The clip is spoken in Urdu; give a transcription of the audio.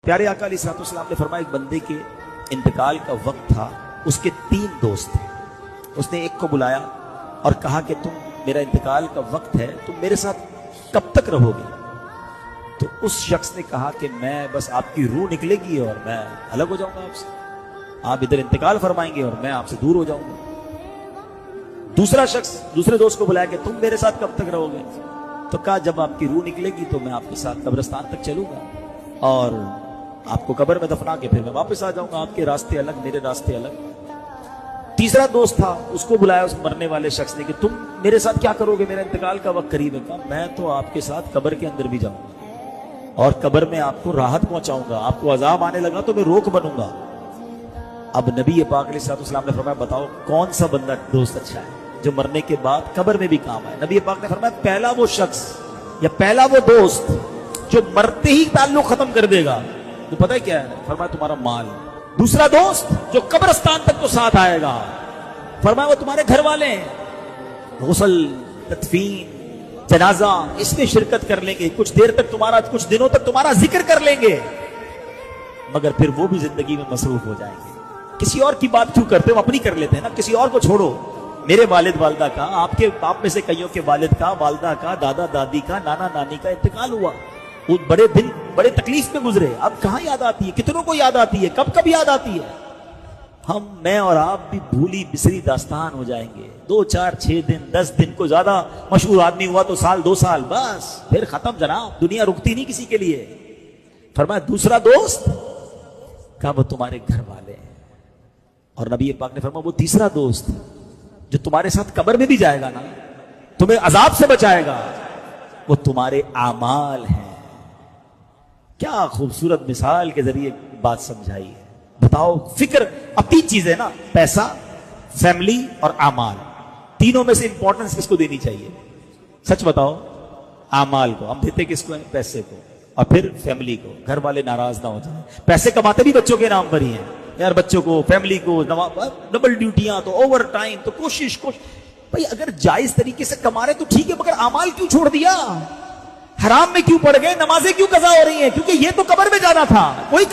پیارے آقا علیہ السلام نے فرمایا ایک بندے کے انتقال کا وقت تھا، اس کے 3 دوست تھے. اس نے ایک کو بلایا اور کہا کہ تم میرا انتقال کا وقت ہے، تم میرے ساتھ کب تک رہو گے؟ تو اس شخص نے کہا کہ میں بس آپ کی روح نکلے گی اور میں الگ ہو جاؤں گا آپ سے، آپ ادھر انتقال فرمائیں گے اور میں آپ سے دور ہو جاؤں گا. دوسرا شخص دوسرے دوست کو بلایا کہ تم میرے ساتھ کب تک رہو گے؟ تو کہا جب آپ کی روح نکلے گی تو میں آپ کے ساتھ قبرستان تک چلوں گا اور آپ کو قبر میں دفنا کے پھر میں واپس آ جاؤں گا، آپ کے راستے الگ میرے راستے الگ. تیسرا دوست تھا، اس کو بلایا اس مرنے والے شخص نے کہ تم میرے ساتھ کیا کرو گے، میرا انتقال کا وقت قریب ہے. کہا میں تو آپ کے ساتھ قبر کے اندر بھی جاؤں گا اور قبر میں آپ کو راحت پہنچاؤں گا، آپ کو عذاب آنے لگا تو میں روک بنوں گا. اب نبی پاک علیہ السلام نے فرمایا بتاؤ کون سا بندہ دوست اچھا ہے جو مرنے کے بعد قبر میں بھی کام آئے؟ نبی پاک نے فرمایا پہلا وہ شخص یا پہلا وہ دوست جو مرتے ہی تعلق ختم کر دے گا، وہ پتہ ہے کیا ہے؟ فرمایا تمہارا مال. دوسرا دوست جو قبرستان تک تو ساتھ آئے گا، فرمایا وہ تمہارے گھر والے ہیں، غسل، تدفین، جنازہ اس میں شرکت کر لیں گے، کچھ دیر تک تمہارا، کچھ دنوں تک تمہارا ذکر کر لیں گے، مگر پھر وہ بھی زندگی میں مصروف ہو جائیں گے. کسی اور کی بات کیوں کرتے ہو، اپنی کر لیتے ہیں نا، کسی اور کو چھوڑو. میرے والد والدہ کا، آپ میں سے کئیوں کے والد کا، والدہ کا، دادا دادی کا، نانا نانی کا انتقال ہوا، وہ بڑے دن بڑے تکلیف میں گزرے. اب کہاں یاد آتی ہے؟ کتنوں کو یاد آتی ہے؟ کب یاد آتی ہے؟ میں اور آپ بھی بھولی بسری داستان ہو جائیں گے. 2 4 6 دن 10 دن کو زیادہ مشہور آدمی ہوا تو سال 2 سال، بس پھر ختم. جناب دنیا رکتی نہیں کسی کے لیے. فرمایا دوسرا دوست کہا وہ تمہارے گھر والے ہیں، اور نبی پاک نے فرمایا وہ تیسرا دوست جو تمہارے ساتھ قبر میں بھی جائے گا نا، تمہیں عذاب سے بچائے گا، وہ تمہارے اعمال ہیں. کیا خوبصورت مثال کے ذریعے بات سمجھائی ہے. بتاؤ فکر اب 3 چیزیں نا، پیسہ، فیملی اور اعمال. تینوں میں سے امپورٹنس کس کو دینی چاہیے؟ سچ بتاؤ. اعمال کو. ہم دیتے کس کو ہیں؟ پیسے کو. اور پھر فیملی کو. گھر والے ناراض نہ ہو جائیں. پیسے کماتے بھی بچوں کے نام پر ہی ہیں یار، بچوں کو، فیملی کو، ڈبل ڈیوٹیاں تو اوور ٹائم تو کوشش بھائی اگر جائز طریقے سے کما رہے تو ٹھیک ہے، مگر اعمال کیوں چھوڑ دیا؟ حرام میں کیوں پڑ گئے؟ نمازیں کیوں قضا ہو رہی ہیں؟ کیونکہ یہ تو قبر میں جانا تھا. کوئی